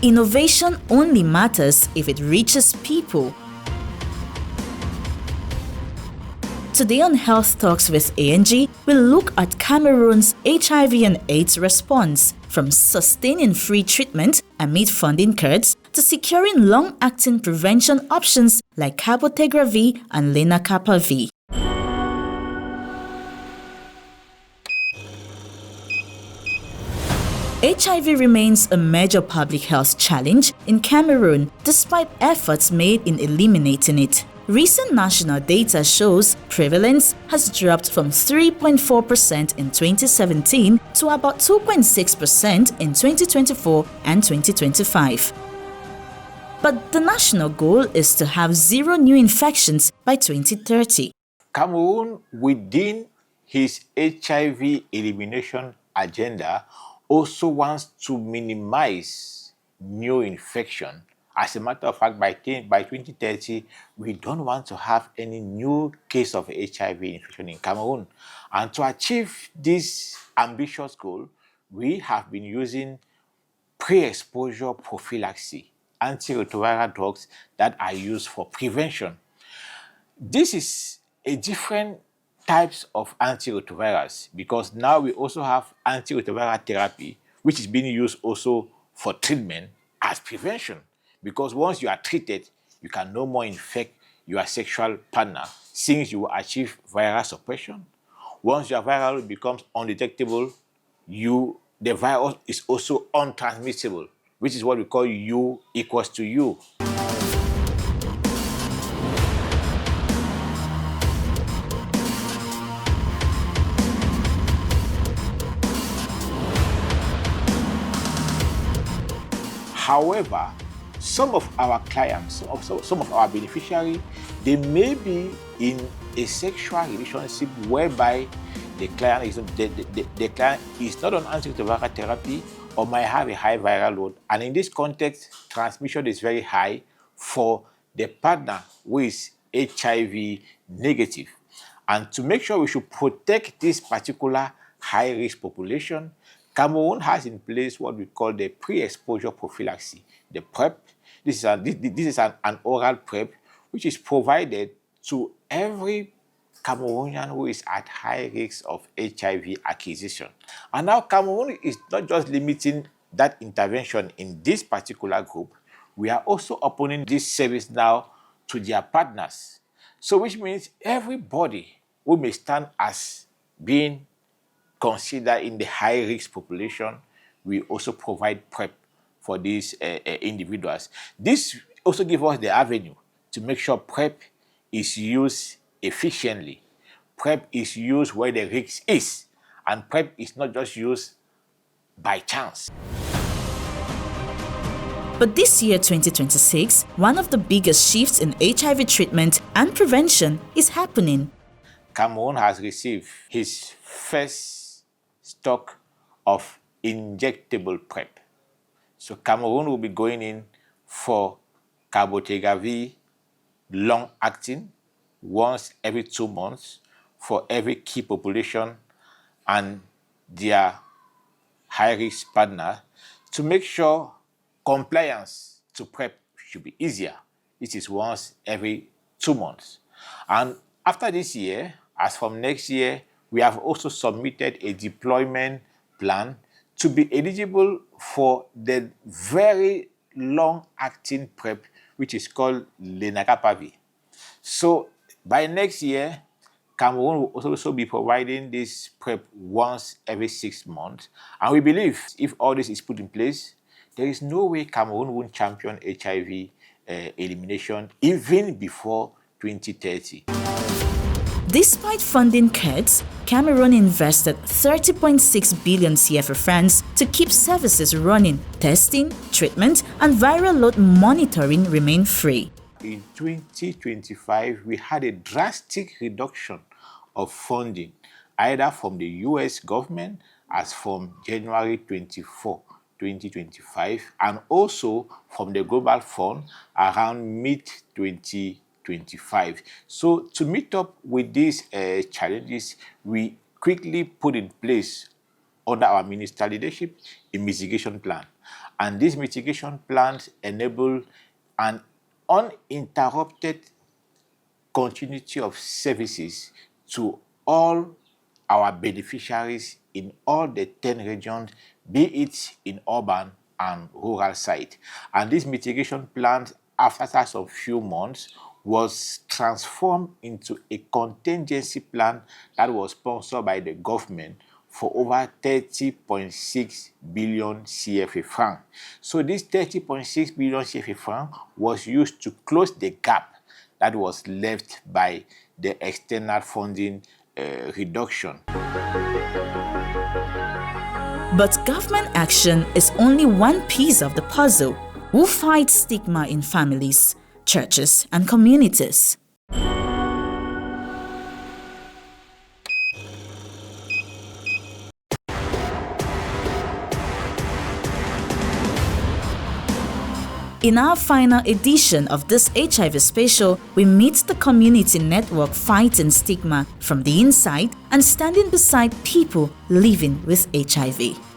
Innovation only matters if it reaches people. Today on Health Talks with ANG, we'll look at Cameroon's HIV and AIDS response, from sustaining free treatment amid funding cuts to securing long-acting prevention options like cabotegravir and lenacapavir. HIV remains a major public health challenge in Cameroon despite efforts made in eliminating it. Recent national data shows prevalence has dropped from 3.4% in 2017 to about 2.6% in 2024 and 2025. But the national goal is to have zero new infections by 2030. Cameroon, within his HIV elimination agenda, also wants to minimize new infection. As a matter of fact, by 2030, we don't want to have any new case of HIV infection in Cameroon. And to achieve this ambitious goal, we have been using pre-exposure prophylaxis, antiretroviral drugs that are used for prevention. This is a different types of antiretrovirals because now we also have antiretroviral therapy, which is being used also for treatment as prevention. Because once you are treated, you can no more infect your sexual partner since you will achieve viral suppression. Once your viral becomes undetectable, the virus is also untransmissible, which is what we call U equals to U. However, some of our clients, some of our beneficiaries, they may be in a sexual relationship whereby the client is not on antiretroviral therapy or might have a high viral load. And in this context, transmission is very high for the partner who is HIV negative. And to make sure we should protect this particular high-risk population, Cameroon has in place what we call the pre-exposure prophylaxis, the PrEP. This is an oral PrEP which is provided to every Cameroonian who is at high risk of HIV acquisition. And now Cameroon is not just limiting that intervention in this particular group, we are also opening this service now to their partners. So which means everybody who may stand as being considered in the high-risk population, we also provide PrEP for these individuals. This also gives us the avenue to make sure PrEP is used efficiently. PrEP is used where the risk is, and PrEP is not just used by chance. But this year, 2026, one of the biggest shifts in HIV treatment and prevention is happening. Cameroon has received his first stock of injectable PrEP. So Cameroon will be going in for cabotegravir long-acting once every 2 months for every key population and their high-risk partner to make sure compliance to PrEP should be easier. It is once every 2 months. And after this year, as from next year, we have also submitted a deployment plan to be eligible for the very long-acting PrEP, which is called lenacapavir. So by next year, Cameroon will also be providing this PrEP once every 6 months. And we believe if all this is put in place, there is no way Cameroon won't champion HIV elimination even before 2030. Despite funding cuts, Cameroon invested 30.6 billion CFA francs to keep services running. Testing, treatment, and viral load monitoring remain free. In 2025, we had a drastic reduction of funding, either from the US government as from January 24, 2025, and also from the Global Fund around mid-2025. So to meet up with these challenges, we quickly put in place under our minister leadership, a mitigation plan. And these mitigation plans enable an uninterrupted continuity of services to all our beneficiaries in all the 10 regions, be it in urban and rural site. And these mitigation plans, after some few months, was transformed into a contingency plan that was sponsored by the government for over 30.6 billion CFA francs. So this 30.6 billion CFA francs was used to close the gap that was left by the external funding reduction. But government action is only one piece of the puzzle. Who fights stigma in families, churches, and communities? In our final edition of this HIV special, we meet the community network fighting stigma from the inside and standing beside people living with HIV.